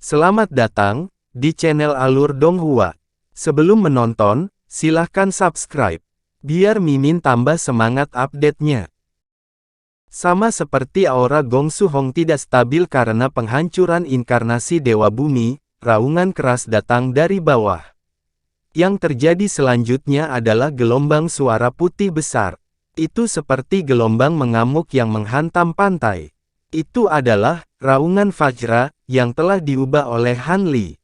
Selamat datang di channel Alur Donghua. Sebelum menonton, silahkan subscribe, biar Mimin tambah semangat update-nya. Sama seperti aura Gong Su Hong tidak stabil karena penghancuran inkarnasi Dewa Bumi, raungan keras datang dari bawah. Yang terjadi selanjutnya adalah gelombang suara putih besar. Itu seperti gelombang mengamuk yang menghantam pantai. Itu adalah raungan Fajra yang telah diubah oleh Han Li.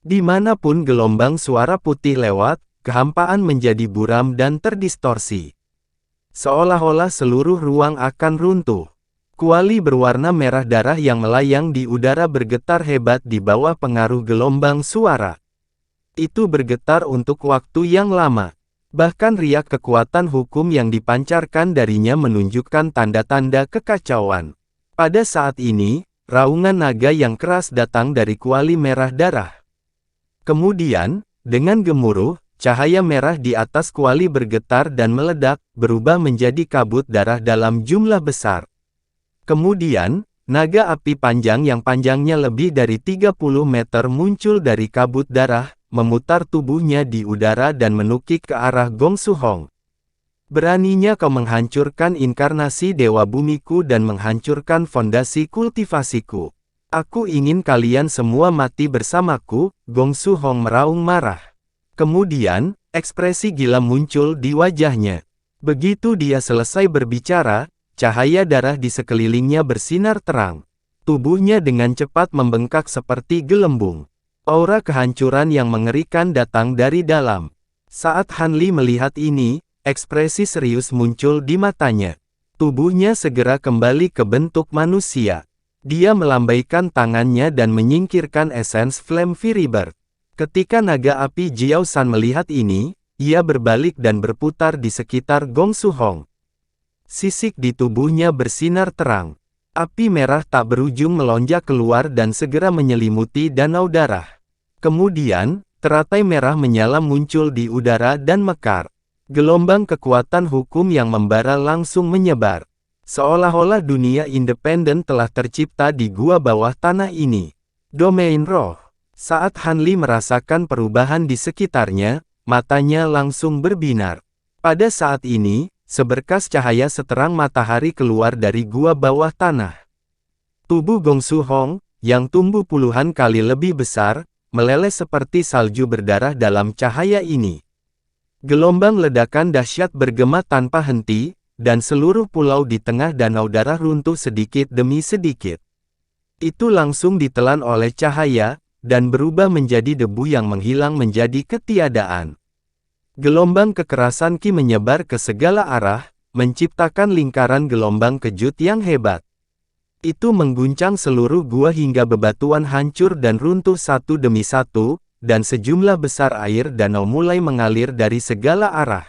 Dimanapun gelombang suara putih lewat, kehampaan menjadi buram dan terdistorsi. Seolah-olah seluruh ruang akan runtuh. Kuali berwarna merah darah yang melayang di udara bergetar hebat di bawah pengaruh gelombang suara. Itu bergetar untuk waktu yang lama. Bahkan riak kekuatan hukum yang dipancarkan darinya menunjukkan tanda-tanda kekacauan. Pada saat ini, raungan naga yang keras datang dari kuali merah darah. Kemudian, dengan gemuruh, cahaya merah di atas kuali bergetar dan meledak, berubah menjadi kabut darah dalam jumlah besar. Kemudian, naga api panjang yang panjangnya lebih dari 30 meter muncul dari kabut darah, memutar tubuhnya di udara dan menukik ke arah Gong Su Hong. Beraninya kau menghancurkan inkarnasi Dewa Bumiku dan menghancurkan fondasi kultivasiku. Aku ingin kalian semua mati bersamaku, Gong Su Hong meraung marah. Kemudian, ekspresi gila muncul di wajahnya. Begitu dia selesai berbicara, cahaya darah di sekelilingnya bersinar terang. Tubuhnya dengan cepat membengkak seperti gelembung. Aura kehancuran yang mengerikan datang dari dalam. Saat Han Li melihat ini, ekspresi serius muncul di matanya. Tubuhnya segera kembali ke bentuk manusia. Dia melambaikan tangannya dan menyingkirkan esens Flame Fury Bird. Ketika naga api Jiao San melihat ini, ia berbalik dan berputar di sekitar Gong Su Hong. Sisik di tubuhnya bersinar terang. Api merah tak berujung melonjak keluar dan segera menyelimuti danau darah. Kemudian, teratai merah menyala muncul di udara dan mekar. Gelombang kekuatan hukum yang membara langsung menyebar. Seolah-olah dunia independen telah tercipta di gua bawah tanah ini. Domain roh. Saat Han Li merasakan perubahan di sekitarnya, matanya langsung berbinar. Pada saat ini, seberkas cahaya seterang matahari keluar dari gua bawah tanah. Tubuh Gong Su Hong, yang tumbuh puluhan kali lebih besar, meleleh seperti salju berdarah dalam cahaya ini. Gelombang ledakan dahsyat bergema tanpa henti, dan seluruh pulau di tengah danau darah runtuh sedikit demi sedikit. Itu langsung ditelan oleh cahaya, dan berubah menjadi debu yang menghilang menjadi ketiadaan. Gelombang kekerasan Qi menyebar ke segala arah, menciptakan lingkaran gelombang kejut yang hebat. Itu mengguncang seluruh gua hingga bebatuan hancur dan runtuh satu demi satu, dan sejumlah besar air danau mulai mengalir dari segala arah.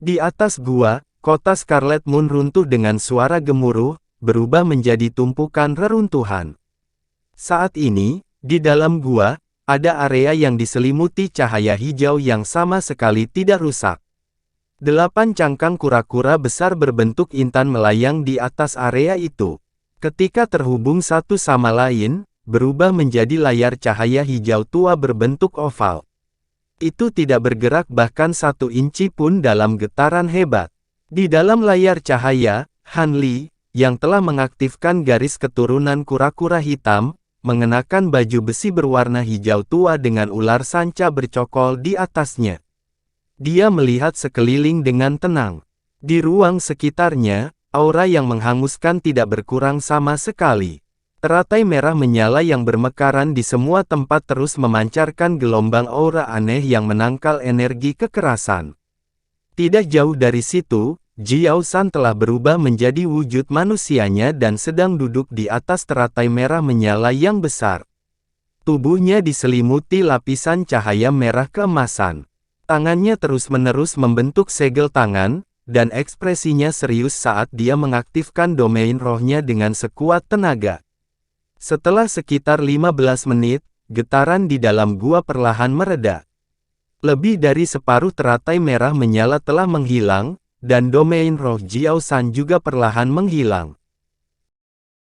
Di atas gua, kota Scarlet Moon runtuh dengan suara gemuruh, berubah menjadi tumpukan reruntuhan. Saat ini, di dalam gua, ada area yang diselimuti cahaya hijau yang sama sekali tidak rusak. 8 cangkang kura-kura besar berbentuk intan melayang di atas area itu. Ketika terhubung satu sama lain, berubah menjadi layar cahaya hijau tua berbentuk oval. Itu tidak bergerak bahkan 1 inci pun dalam getaran hebat. Di dalam layar cahaya, Han Li, yang telah mengaktifkan garis keturunan kura-kura hitam, mengenakan baju besi berwarna hijau tua dengan ular sanca bercokol di atasnya. Dia melihat sekeliling dengan tenang. Di ruang sekitarnya, aura yang menghanguskan tidak berkurang sama sekali. Teratai merah menyala yang bermekaran di semua tempat terus memancarkan gelombang aura aneh yang menangkal energi kekerasan. Tidak jauh dari situ, Jiao San telah berubah menjadi wujud manusianya dan sedang duduk di atas teratai merah menyala yang besar. Tubuhnya diselimuti lapisan cahaya merah keemasan. Tangannya terus-menerus membentuk segel tangan, dan ekspresinya serius saat dia mengaktifkan domain rohnya dengan sekuat tenaga. Setelah sekitar 15 menit, getaran di dalam gua perlahan mereda. Lebih dari separuh teratai merah menyala telah menghilang, dan domain roh Jiao San juga perlahan menghilang.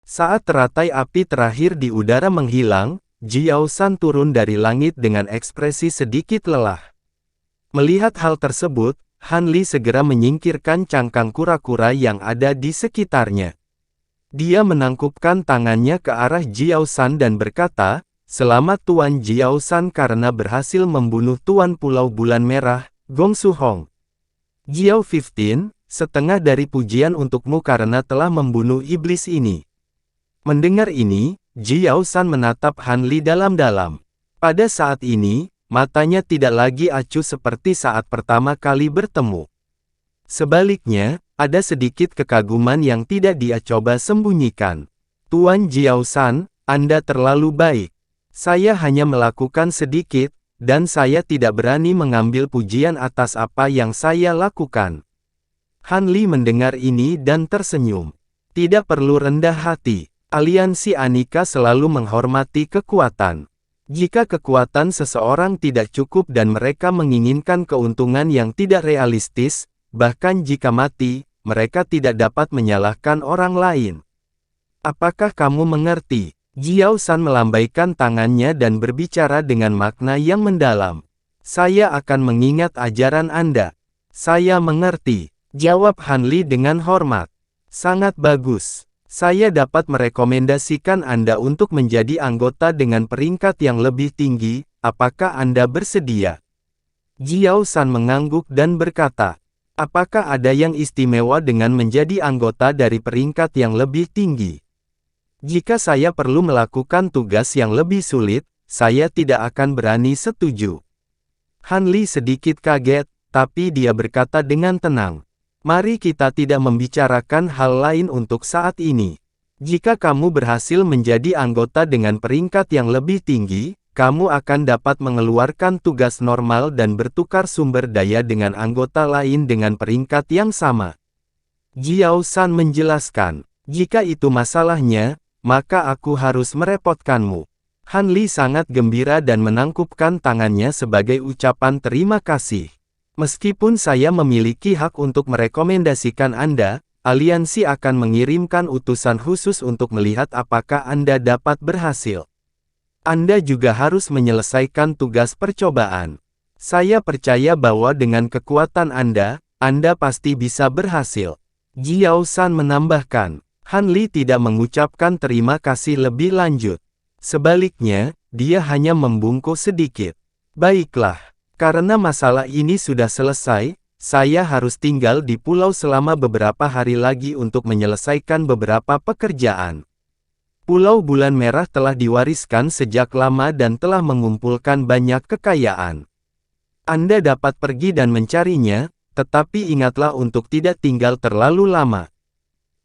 Saat teratai api terakhir di udara menghilang, Jiao San turun dari langit dengan ekspresi sedikit lelah. Melihat hal tersebut, Han Li segera menyingkirkan cangkang kura-kura yang ada di sekitarnya. Dia menangkupkan tangannya ke arah Jiao San dan berkata, "Selamat Tuan Jiao San karena berhasil membunuh Tuan Pulau Bulan Merah, Gong Su Hong. Jiao 15, setengah dari pujian untukmu karena telah membunuh iblis ini." Mendengar ini, Jiao San menatap Han Li dalam-dalam. Pada saat ini, matanya tidak lagi acuh seperti saat pertama kali bertemu. Sebaliknya, ada sedikit kekaguman yang tidak dia coba sembunyikan. "Tuan Jiao San, Anda terlalu baik. Saya hanya melakukan sedikit, dan saya tidak berani mengambil pujian atas apa yang saya lakukan." Han Li mendengar ini dan tersenyum. Tidak perlu rendah hati. Aliansi Anika selalu menghormati kekuatan. Jika kekuatan seseorang tidak cukup dan mereka menginginkan keuntungan yang tidak realistis, bahkan jika mati, mereka tidak dapat menyalahkan orang lain. "Apakah kamu mengerti?" Jiao San melambaikan tangannya dan berbicara dengan makna yang mendalam. "Saya akan mengingat ajaran Anda." "Saya mengerti," jawab Han Li dengan hormat. "Sangat bagus. Saya dapat merekomendasikan Anda untuk menjadi anggota dengan peringkat yang lebih tinggi, apakah Anda bersedia?" Jiao San mengangguk dan berkata, "Apakah ada yang istimewa dengan menjadi anggota dari peringkat yang lebih tinggi? Jika saya perlu melakukan tugas yang lebih sulit, saya tidak akan berani setuju." Han Li sedikit kaget, tapi dia berkata dengan tenang, "Mari kita tidak membicarakan hal lain untuk saat ini. Jika kamu berhasil menjadi anggota dengan peringkat yang lebih tinggi, kamu akan dapat mengeluarkan tugas normal dan bertukar sumber daya dengan anggota lain dengan peringkat yang sama." Jiao San menjelaskan, "Jika itu masalahnya, maka aku harus merepotkanmu." Han Li sangat gembira dan menangkupkan tangannya sebagai ucapan terima kasih. "Meskipun saya memiliki hak untuk merekomendasikan Anda, aliansi akan mengirimkan utusan khusus untuk melihat apakah Anda dapat berhasil. Anda juga harus menyelesaikan tugas percobaan. Saya percaya bahwa dengan kekuatan Anda pasti bisa berhasil." Jiao San menambahkan. Han Li tidak mengucapkan terima kasih lebih lanjut. Sebaliknya, dia hanya membungkuk sedikit. "Baiklah. Karena masalah ini sudah selesai, saya harus tinggal di pulau selama beberapa hari lagi untuk menyelesaikan beberapa pekerjaan. Pulau Bulan Merah telah diwariskan sejak lama dan telah mengumpulkan banyak kekayaan. Anda dapat pergi dan mencarinya, tetapi ingatlah untuk tidak tinggal terlalu lama."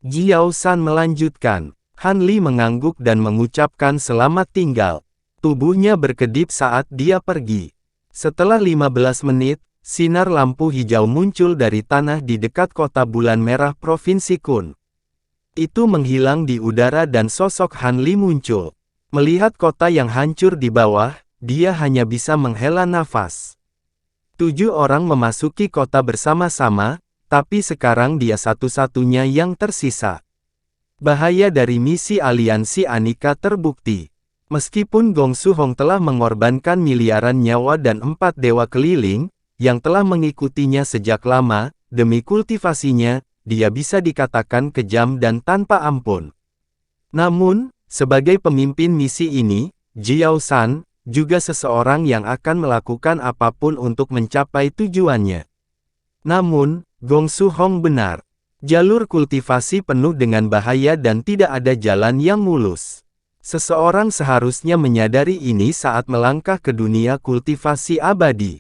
Jiao San melanjutkan. Han Li mengangguk dan mengucapkan selamat tinggal. Tubuhnya berkedip saat dia pergi. Setelah 15 menit, sinar lampu hijau muncul dari tanah di dekat kota Bulan Merah Provinsi Kun. Itu menghilang di udara dan sosok Han Li muncul. Melihat kota yang hancur di bawah, dia hanya bisa menghela nafas. 7 orang memasuki kota bersama-sama, tapi sekarang dia satu-satunya yang tersisa. Bahaya dari misi aliansi Anika terbukti. Meskipun Gong Su Hong telah mengorbankan miliaran nyawa dan 4 dewa keliling, yang telah mengikutinya sejak lama, demi kultivasinya, dia bisa dikatakan kejam dan tanpa ampun. Namun, sebagai pemimpin misi ini, Jiao San, juga seseorang yang akan melakukan apapun untuk mencapai tujuannya. Namun, Gong Su Hong benar. Jalur kultivasi penuh dengan bahaya dan tidak ada jalan yang mulus. Seseorang seharusnya menyadari ini saat melangkah ke dunia kultivasi abadi.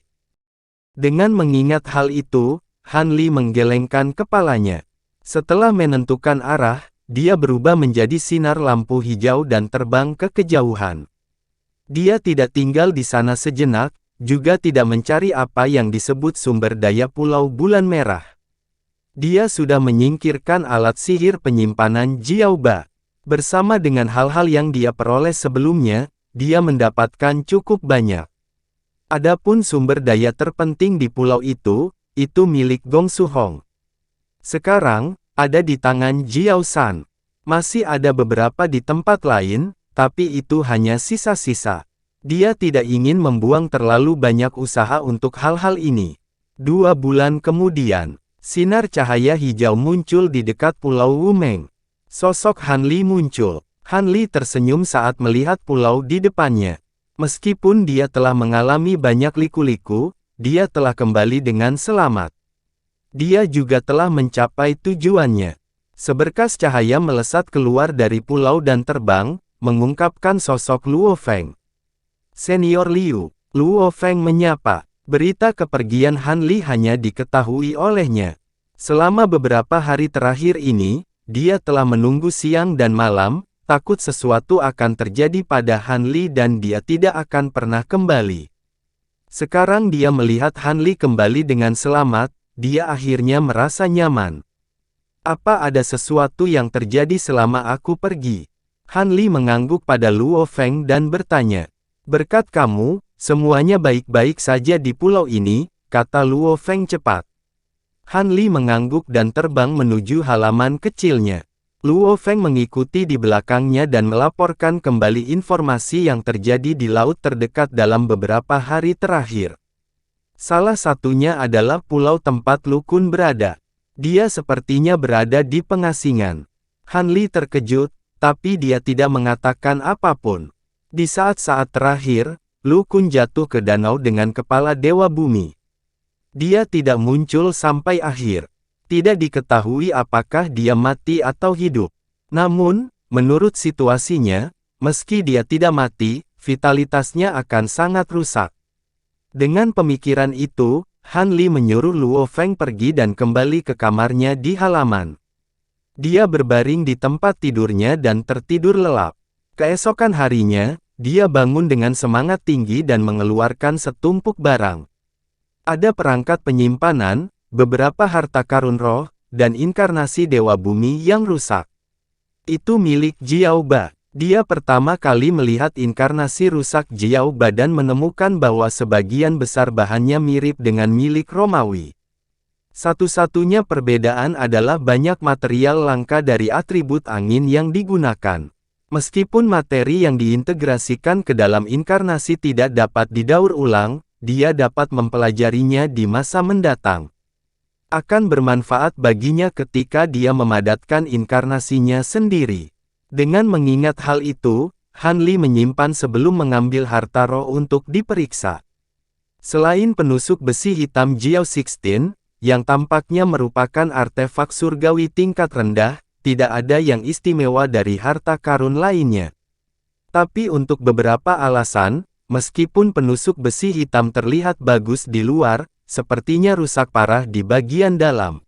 Dengan mengingat hal itu, Han Li menggelengkan kepalanya. Setelah menentukan arah, dia berubah menjadi sinar lampu hijau dan terbang ke kejauhan. Dia tidak tinggal di sana sejenak, juga tidak mencari apa yang disebut sumber daya Pulau Bulan Merah. Dia sudah menyingkirkan alat sihir penyimpanan Jiaoba. Bersama dengan hal-hal yang dia peroleh sebelumnya, dia mendapatkan cukup banyak. Adapun sumber daya terpenting di pulau itu milik Gong Su Hong. Sekarang, ada di tangan Jiao San. Masih ada beberapa di tempat lain, tetapi itu hanya sisa-sisa. Dia tidak ingin membuang terlalu banyak usaha untuk hal-hal ini. 2 bulan kemudian, sinar cahaya hijau muncul di dekat Pulau Wumeng. Sosok Han Li muncul. Han Li tersenyum saat melihat pulau di depannya. Meskipun dia telah mengalami banyak liku-liku, dia telah kembali dengan selamat. Dia juga telah mencapai tujuannya. Seberkas cahaya melesat keluar dari pulau dan terbang, mengungkapkan sosok Luo Feng. Senior Liu, Luo Feng menyapa. Berita kepergian Han Li hanya diketahui olehnya. Selama beberapa hari terakhir ini, dia telah menunggu siang dan malam, takut sesuatu akan terjadi pada Han Li dan dia tidak akan pernah kembali. Sekarang dia melihat Han Li kembali dengan selamat, dia akhirnya merasa nyaman. Apa ada sesuatu yang terjadi selama aku pergi? Han Li mengangguk pada Luo Feng dan bertanya. Berkat kamu, semuanya baik-baik saja di pulau ini, kata Luo Feng cepat. Han Li mengangguk dan terbang menuju halaman kecilnya. Luo Feng mengikuti di belakangnya dan melaporkan kembali informasi yang terjadi di laut terdekat dalam beberapa hari terakhir. Salah satunya adalah pulau tempat Lu Kun berada. Dia sepertinya berada di pengasingan. Han Li terkejut, tapi dia tidak mengatakan apapun. Di saat-saat terakhir, Lu Kun jatuh ke danau dengan kepala Dewa Bumi. Dia tidak muncul sampai akhir. Tidak diketahui apakah dia mati atau hidup. Namun, menurut situasinya, meski dia tidak mati, vitalitasnya akan sangat rusak. Dengan pemikiran itu, Han Li menyuruh Luo Feng pergi dan kembali ke kamarnya di halaman. Dia berbaring di tempat tidurnya dan tertidur lelap. Keesokan harinya, dia bangun dengan semangat tinggi dan mengeluarkan setumpuk barang. Ada perangkat penyimpanan, beberapa harta karun roh, dan inkarnasi Dewa Bumi yang rusak. Itu milik Jiao Ba. Dia pertama kali melihat inkarnasi rusak Jiao Ba dan menemukan bahwa sebagian besar bahannya mirip dengan milik Romawi. Satu-satunya perbedaan adalah banyak material langka dari atribut angin yang digunakan. Meskipun materi yang diintegrasikan ke dalam inkarnasi tidak dapat didaur ulang, dia dapat mempelajarinya di masa mendatang. Akan bermanfaat baginya ketika dia memadatkan inkarnasinya sendiri. Dengan mengingat hal itu, Han Li menyimpan sebelum mengambil harta roh untuk diperiksa. Selain penusuk besi hitam Jiao 16, yang tampaknya merupakan artefak surgawi tingkat rendah, tidak ada yang istimewa dari harta karun lainnya. Tapi untuk beberapa alasan, meskipun penusuk besi hitam terlihat bagus di luar, sepertinya rusak parah di bagian dalam.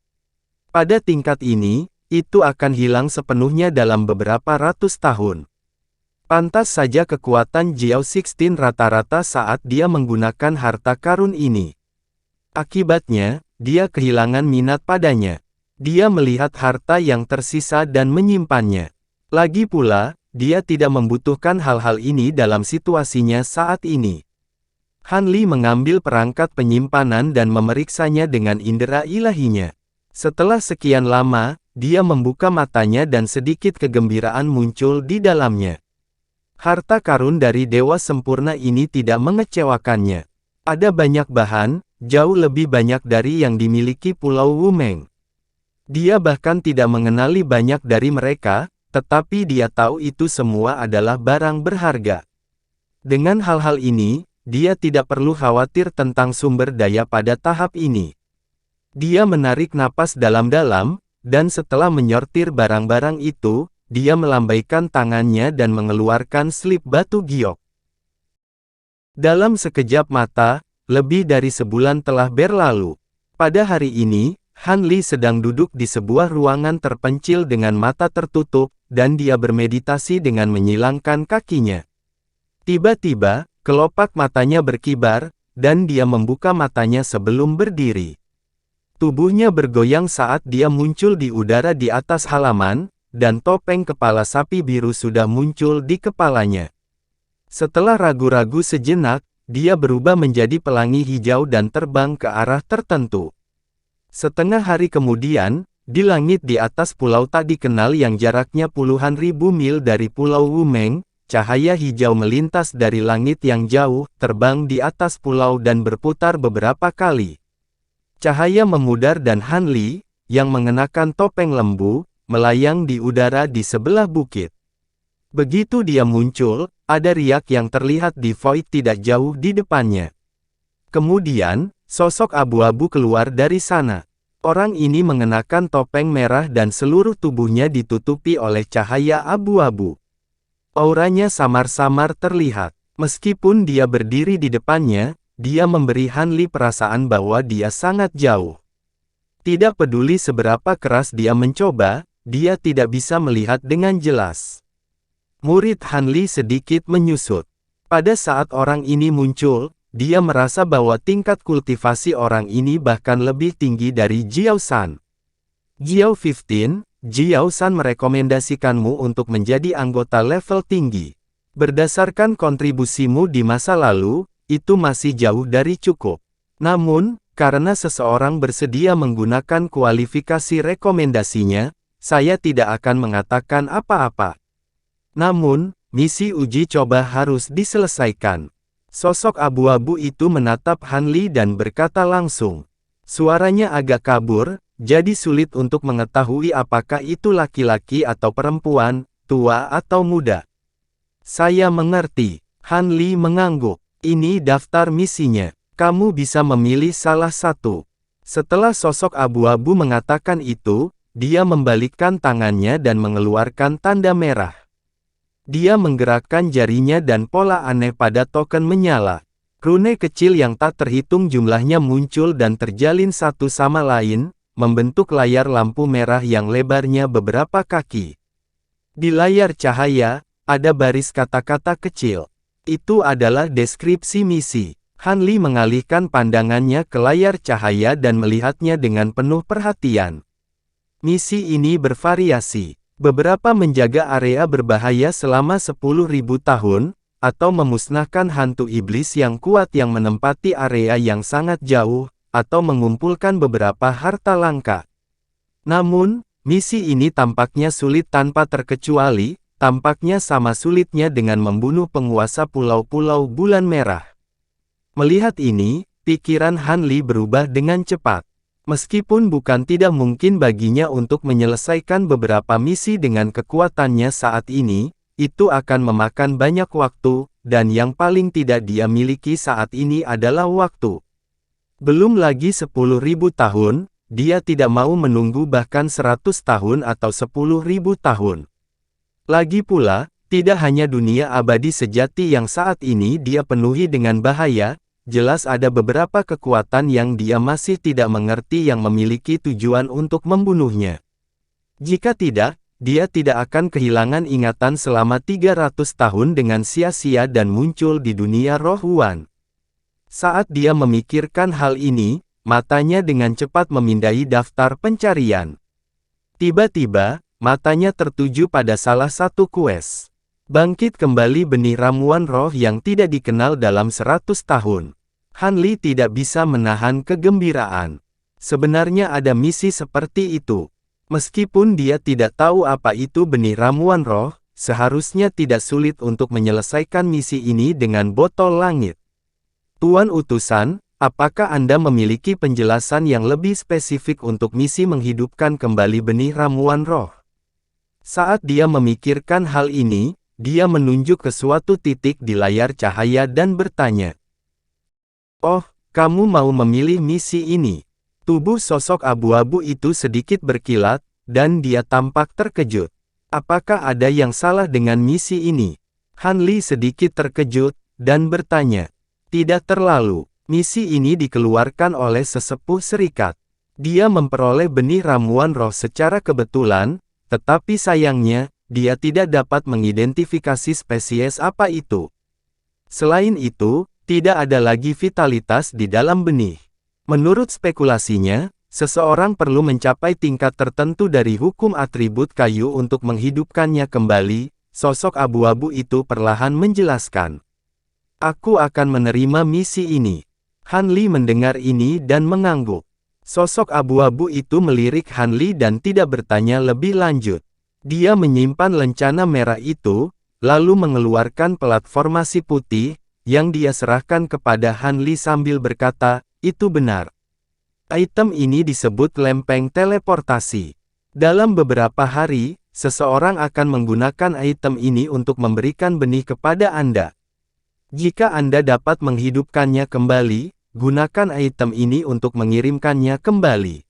Pada tingkat ini, itu akan hilang sepenuhnya dalam beberapa ratus tahun. Pantas saja kekuatan Jiao 16 rata-rata saat dia menggunakan harta karun ini. Akibatnya, dia kehilangan minat padanya. Dia melihat harta yang tersisa dan menyimpannya. Lagi pula, dia tidak membutuhkan hal-hal ini dalam situasinya saat ini. Han Li mengambil perangkat penyimpanan dan memeriksanya dengan indera ilahinya. Setelah sekian lama, dia membuka matanya dan sedikit kegembiraan muncul di dalamnya. Harta karun dari Dewa Sempurna ini tidak mengecewakannya. Ada banyak bahan, jauh lebih banyak dari yang dimiliki Pulau Wumeng. Dia bahkan tidak mengenali banyak dari mereka, tetapi dia tahu itu semua adalah barang berharga. Dengan hal-hal ini, dia tidak perlu khawatir tentang sumber daya pada tahap ini. Dia menarik napas dalam-dalam, dan setelah menyortir barang-barang itu, dia melambaikan tangannya dan mengeluarkan slip batu giok. Dalam sekejap mata, lebih dari sebulan telah berlalu. Pada hari ini, Han Li sedang duduk di sebuah ruangan terpencil dengan mata tertutup, dan dia bermeditasi dengan menyilangkan kakinya. Tiba-tiba, kelopak matanya berkibar, dan dia membuka matanya sebelum berdiri. Tubuhnya bergoyang saat dia muncul di udara di atas halaman, dan topeng kepala sapi biru sudah muncul di kepalanya. Setelah ragu-ragu sejenak, dia berubah menjadi pelangi hijau dan terbang ke arah tertentu. Setengah hari kemudian, di langit di atas pulau tak dikenal yang jaraknya puluhan ribu mil dari Pulau Wumeng, cahaya hijau melintas dari langit yang jauh, terbang di atas pulau dan berputar beberapa kali. Cahaya memudar dan Han Li, yang mengenakan topeng lembu, melayang di udara di sebelah bukit. Begitu dia muncul, ada riak yang terlihat di void tidak jauh di depannya. Kemudian, sosok abu-abu keluar dari sana. Orang ini mengenakan topeng merah dan seluruh tubuhnya ditutupi oleh cahaya abu-abu. Auranya samar-samar terlihat. Meskipun dia berdiri di depannya, dia memberi Han Li perasaan bahwa dia sangat jauh. Tidak peduli seberapa keras dia mencoba, dia tidak bisa melihat dengan jelas. Murid Han Li sedikit menyusut. Pada saat orang ini muncul, dia merasa bahwa tingkat kultivasi orang ini bahkan lebih tinggi dari Jiao San. Jiao 15, Jiao San merekomendasikanmu untuk menjadi anggota level tinggi. Berdasarkan kontribusimu di masa lalu, itu masih jauh dari cukup. Namun, karena seseorang bersedia menggunakan kualifikasi rekomendasinya, saya tidak akan mengatakan apa-apa. Namun, misi uji coba harus diselesaikan. Sosok abu-abu itu menatap Han Li dan berkata langsung. Suaranya agak kabur, jadi sulit untuk mengetahui apakah itu laki-laki atau perempuan, tua atau muda. Saya mengerti. Han Li mengangguk. Ini daftar misinya. Kamu bisa memilih salah satu. Setelah sosok abu-abu mengatakan itu, dia membalikkan tangannya dan mengeluarkan tanda merah. Dia menggerakkan jarinya dan pola aneh pada token menyala. Rune kecil yang tak terhitung jumlahnya muncul dan terjalin satu sama lain, membentuk layar lampu merah yang lebarnya beberapa kaki. Di layar cahaya, ada baris kata-kata kecil. Itu adalah deskripsi misi. Han Li mengalihkan pandangannya ke layar cahaya dan melihatnya dengan penuh perhatian. Misi ini bervariasi. Beberapa menjaga area berbahaya selama 10.000 tahun, atau memusnahkan hantu iblis yang kuat yang menempati area yang sangat jauh, atau mengumpulkan beberapa harta langka. Namun, misi ini tampaknya sulit tanpa terkecuali, tampaknya sama sulitnya dengan membunuh penguasa pulau-pulau bulan merah. Melihat ini, pikiran Han Li berubah dengan cepat. Meskipun bukan tidak mungkin baginya untuk menyelesaikan beberapa misi dengan kekuatannya saat ini, itu akan memakan banyak waktu, dan yang paling tidak dia miliki saat ini adalah waktu. Belum lagi 10.000 tahun, dia tidak mau menunggu bahkan 100 tahun atau 10.000 tahun. Lagi pula, tidak hanya dunia abadi sejati yang saat ini dia penuhi dengan bahaya, jelas ada beberapa kekuatan yang dia masih tidak mengerti yang memiliki tujuan untuk membunuhnya. Jika tidak, dia tidak akan kehilangan ingatan selama 300 tahun dengan sia-sia dan muncul di dunia roh Wan. Saat dia memikirkan hal ini, matanya dengan cepat memindai daftar pencarian. Tiba-tiba, matanya tertuju pada salah satu quest. Bangkit kembali benih ramuan roh yang tidak dikenal dalam 100 tahun. Han Li tidak bisa menahan kegembiraan. Sebenarnya ada misi seperti itu. Meskipun dia tidak tahu apa itu benih ramuan roh, seharusnya tidak sulit untuk menyelesaikan misi ini dengan botol langit. Tuan Utusan, apakah Anda memiliki penjelasan yang lebih spesifik untuk misi menghidupkan kembali benih ramuan roh? Saat dia memikirkan hal ini, dia menunjuk ke suatu titik di layar cahaya dan bertanya. Oh, kamu mau memilih misi ini? Tubuh sosok abu-abu itu sedikit berkilat, dan dia tampak terkejut. Apakah ada yang salah dengan misi ini? Han Li sedikit terkejut, dan bertanya. Tidak terlalu. Misi ini dikeluarkan oleh sesepuh serikat. Dia memperoleh benih ramuan roh secara kebetulan, tetapi sayangnya, dia tidak dapat mengidentifikasi spesies apa itu. Selain itu, tidak ada lagi vitalitas di dalam benih. Menurut spekulasinya, seseorang perlu mencapai tingkat tertentu dari hukum atribut kayu untuk menghidupkannya kembali, sosok abu-abu itu perlahan menjelaskan. Aku akan menerima misi ini. Han Li mendengar ini dan mengangguk. Sosok abu-abu itu melirik Han Li dan tidak bertanya lebih lanjut. Dia menyimpan lencana merah itu, lalu mengeluarkan platformasi putih, yang dia serahkan kepada Han Li sambil berkata, "Itu benar. Item ini disebut lempeng teleportasi. Dalam beberapa hari, seseorang akan menggunakan item ini untuk memberikan benih kepada Anda. Jika Anda dapat menghidupkannya kembali, gunakan item ini untuk mengirimkannya kembali.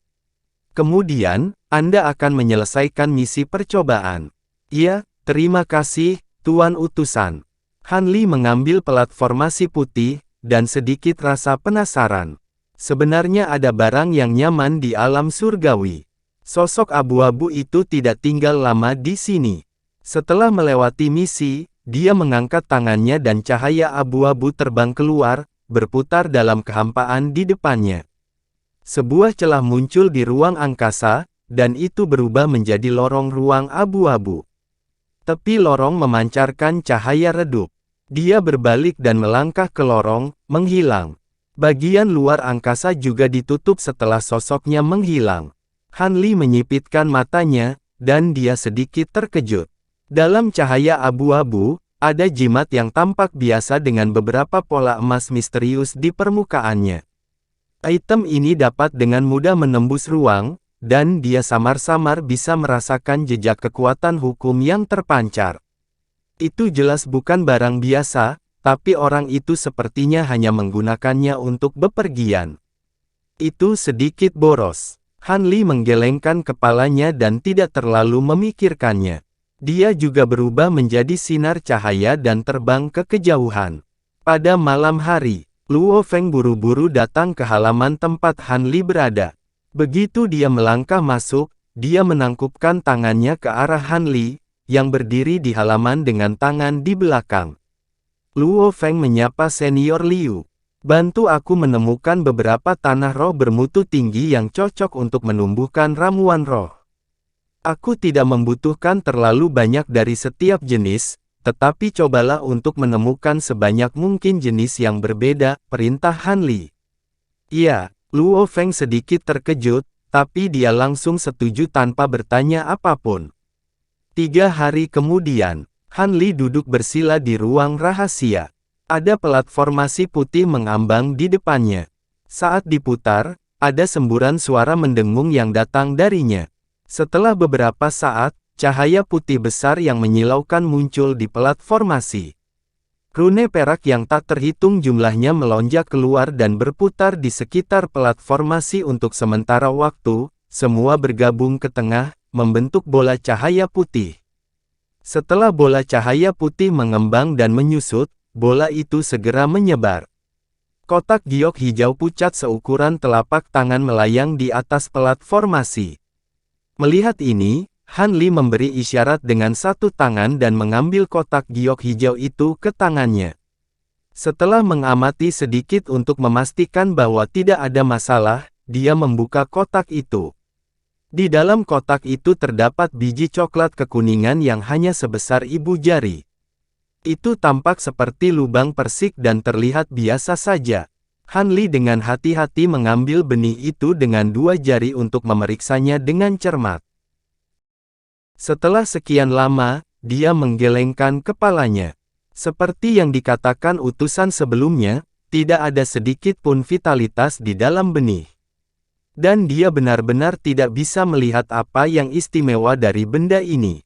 Kemudian, Anda akan menyelesaikan misi percobaan." "Ya, terima kasih, Tuan Utusan." Han Li mengambil platformasi putih, dan sedikit rasa penasaran. Sebenarnya ada barang yang nyaman di alam surgawi. Sosok abu-abu itu tidak tinggal lama di sini. Setelah melewati misi, dia mengangkat tangannya dan cahaya abu-abu terbang keluar, berputar dalam kehampaan di depannya. Sebuah celah muncul di ruang angkasa, dan itu berubah menjadi lorong ruang abu-abu. Tepi lorong memancarkan cahaya redup. Dia berbalik dan melangkah ke lorong, menghilang. Bagian luar angkasa juga ditutup setelah sosoknya menghilang. Han Li menyipitkan matanya, dan dia sedikit terkejut. Dalam cahaya abu-abu, ada jimat yang tampak biasa dengan beberapa pola emas misterius di permukaannya. Item ini dapat dengan mudah menembus ruang, dan dia samar-samar bisa merasakan jejak kekuatan hukum yang terpancar. Itu jelas bukan barang biasa, tapi orang itu sepertinya hanya menggunakannya untuk bepergian. Itu sedikit boros. Han Li menggelengkan kepalanya dan tidak terlalu memikirkannya. Dia juga berubah menjadi sinar cahaya dan terbang ke kejauhan. Pada malam hari, Luo Feng buru-buru datang ke halaman tempat Han Li berada. Begitu dia melangkah masuk, dia menangkupkan tangannya ke arah Han Li, yang berdiri di halaman dengan tangan di belakang. Luo Feng menyapa Senior Liu. "Bantu aku menemukan beberapa tanah roh bermutu tinggi yang cocok untuk menumbuhkan ramuan roh. Aku tidak membutuhkan terlalu banyak dari setiap jenis, tetapi cobalah untuk menemukan sebanyak mungkin jenis yang berbeda," perintah Han Li. "Iya." Luo Feng sedikit terkejut, tapi dia langsung setuju tanpa bertanya apapun. 3 hari kemudian, Han Li duduk bersila di ruang rahasia. Ada platformasi putih mengambang di depannya. Saat diputar, ada semburan suara mendengung yang datang darinya. Setelah beberapa saat, cahaya putih besar yang menyilaukan muncul di platformasi. Rune perak yang tak terhitung jumlahnya melonjak keluar dan berputar di sekitar platformasi untuk sementara waktu, semua bergabung ke tengah, membentuk bola cahaya putih. Setelah bola cahaya putih mengembang dan menyusut, bola itu segera menyebar. Kotak giok hijau pucat seukuran telapak tangan melayang di atas platformasi. Melihat ini, Han Li memberi isyarat dengan satu tangan dan mengambil kotak giok hijau itu ke tangannya. Setelah mengamati sedikit untuk memastikan bahwa tidak ada masalah, dia membuka kotak itu. Di dalam kotak itu terdapat biji coklat kekuningan yang hanya sebesar ibu jari. Itu tampak seperti lubang persik dan terlihat biasa saja. Han Li dengan hati-hati mengambil benih itu dengan 2 jari untuk memeriksanya dengan cermat. Setelah sekian lama, dia menggelengkan kepalanya. Seperti yang dikatakan utusan sebelumnya, tidak ada sedikit pun vitalitas di dalam benih. Dan dia benar-benar tidak bisa melihat apa yang istimewa dari benda ini.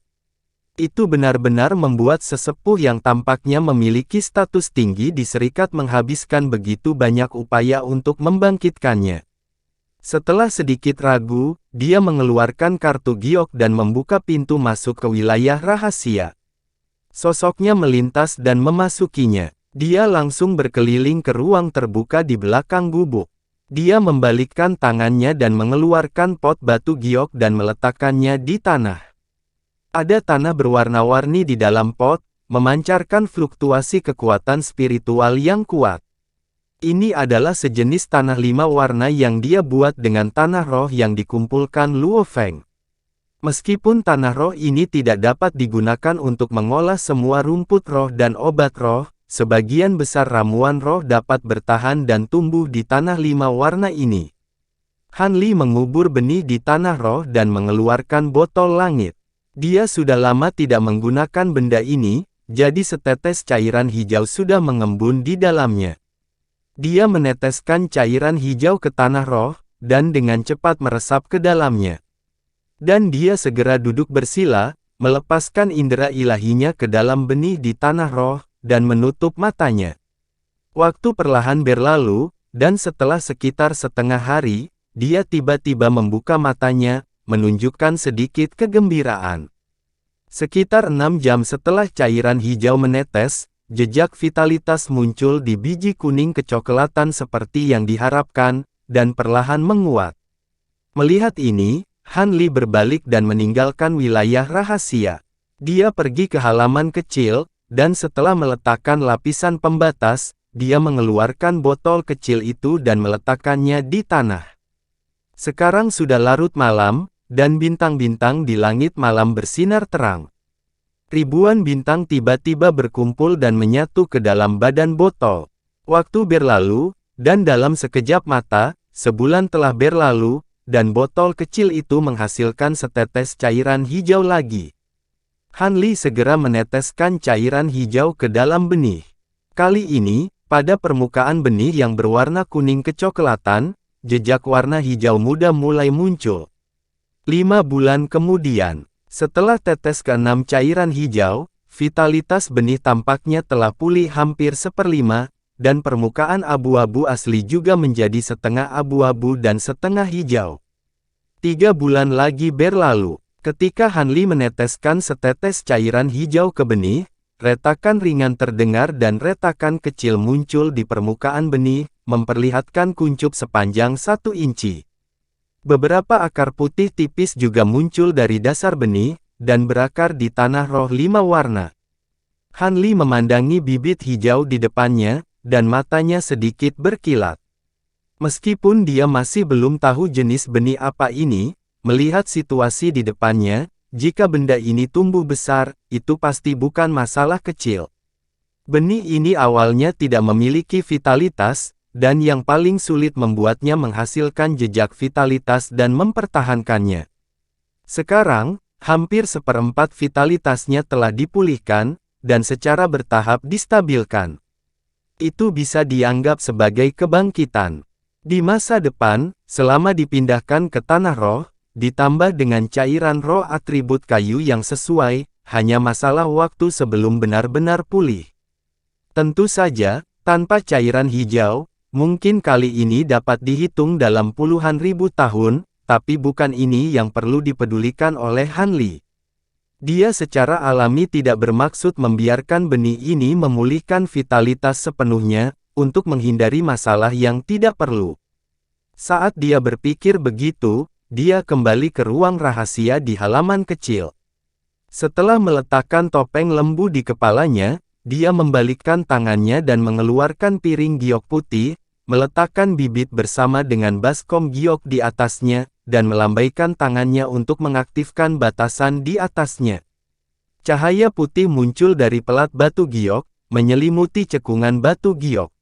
Itu benar-benar membuat sesepuh yang tampaknya memiliki status tinggi di serikat menghabiskan begitu banyak upaya untuk membangkitkannya. Setelah sedikit ragu, dia mengeluarkan kartu giok dan membuka pintu masuk ke wilayah rahasia. Sosoknya melintas dan memasukinya. Dia langsung berkeliling ke ruang terbuka di belakang gubuk. Dia membalikkan tangannya dan mengeluarkan pot batu giok dan meletakkannya di tanah. Ada tanah berwarna-warni di dalam pot, memancarkan fluktuasi kekuatan spiritual yang kuat. Ini adalah sejenis tanah 5 warna yang dia buat dengan tanah roh yang dikumpulkan Luo Feng. Meskipun tanah roh ini tidak dapat digunakan untuk mengolah semua rumput roh dan obat roh, sebagian besar ramuan roh dapat bertahan dan tumbuh di tanah 5 warna ini. Han Li mengubur benih di tanah roh dan mengeluarkan botol langit. Dia sudah lama tidak menggunakan benda ini, jadi setetes cairan hijau sudah mengembun di dalamnya. Dia meneteskan cairan hijau ke tanah roh, dan dengan cepat meresap ke dalamnya. Dan dia segera duduk bersila, melepaskan indera ilahinya ke dalam benih di tanah roh, dan menutup matanya. Waktu perlahan berlalu, dan setelah sekitar setengah hari, dia tiba-tiba membuka matanya, menunjukkan sedikit kegembiraan. Sekitar 6 jam setelah cairan hijau menetes, jejak vitalitas muncul di biji kuning kecoklatan seperti yang diharapkan, dan perlahan menguat. Melihat ini, Han Li berbalik dan meninggalkan wilayah rahasia. Dia pergi ke halaman kecil, dan setelah meletakkan lapisan pembatas, dia mengeluarkan botol kecil itu dan meletakkannya di tanah. Sekarang sudah larut malam, dan bintang-bintang di langit malam bersinar terang. Ribuan bintang tiba-tiba berkumpul dan menyatu ke dalam badan botol. Waktu berlalu, dan dalam sekejap mata, sebulan telah berlalu, dan botol kecil itu menghasilkan setetes cairan hijau lagi. Han Li segera meneteskan cairan hijau ke dalam benih. Kali ini, pada permukaan benih yang berwarna kuning kecoklatan, jejak warna hijau muda mulai muncul. 5 bulan kemudian, setelah tetes ke-6 cairan hijau, vitalitas benih tampaknya telah pulih hampir 1/5, dan permukaan abu-abu asli juga menjadi setengah abu-abu dan setengah hijau. 3 bulan lagi berlalu. Ketika Han Li meneteskan setetes cairan hijau ke benih, retakan ringan terdengar dan retakan kecil muncul di permukaan benih, memperlihatkan kuncup sepanjang 1 inci. Beberapa akar putih tipis juga muncul dari dasar benih, dan berakar di tanah roh 5 warna. Han Li memandangi bibit hijau di depannya, dan matanya sedikit berkilat. Meskipun dia masih belum tahu jenis benih apa ini, melihat situasi di depannya, jika benda ini tumbuh besar, itu pasti bukan masalah kecil. Benih ini awalnya tidak memiliki vitalitas, dan yang paling sulit membuatnya menghasilkan jejak vitalitas dan mempertahankannya. Sekarang, hampir 1/4 vitalitasnya telah dipulihkan, dan secara bertahap distabilkan. Itu bisa dianggap sebagai kebangkitan. Di masa depan, selama dipindahkan ke tanah roh, ditambah dengan cairan roh atribut kayu yang sesuai, hanya masalah waktu sebelum benar-benar pulih. Tentu saja, tanpa cairan hijau, mungkin kali ini dapat dihitung dalam puluhan ribu tahun, tapi bukan ini yang perlu dipedulikan oleh Han Li. Dia secara alami tidak bermaksud membiarkan benih ini memulihkan vitalitas sepenuhnya, untuk menghindari masalah yang tidak perlu. Saat dia berpikir begitu, dia kembali ke ruang rahasia di halaman kecil. Setelah meletakkan topeng lembu di kepalanya, dia membalikkan tangannya dan mengeluarkan piring giok putih, meletakkan bibit bersama dengan baskom giok di atasnya, dan melambaikan tangannya untuk mengaktifkan batasan di atasnya. Cahaya putih muncul dari pelat batu giok, menyelimuti cekungan batu giok.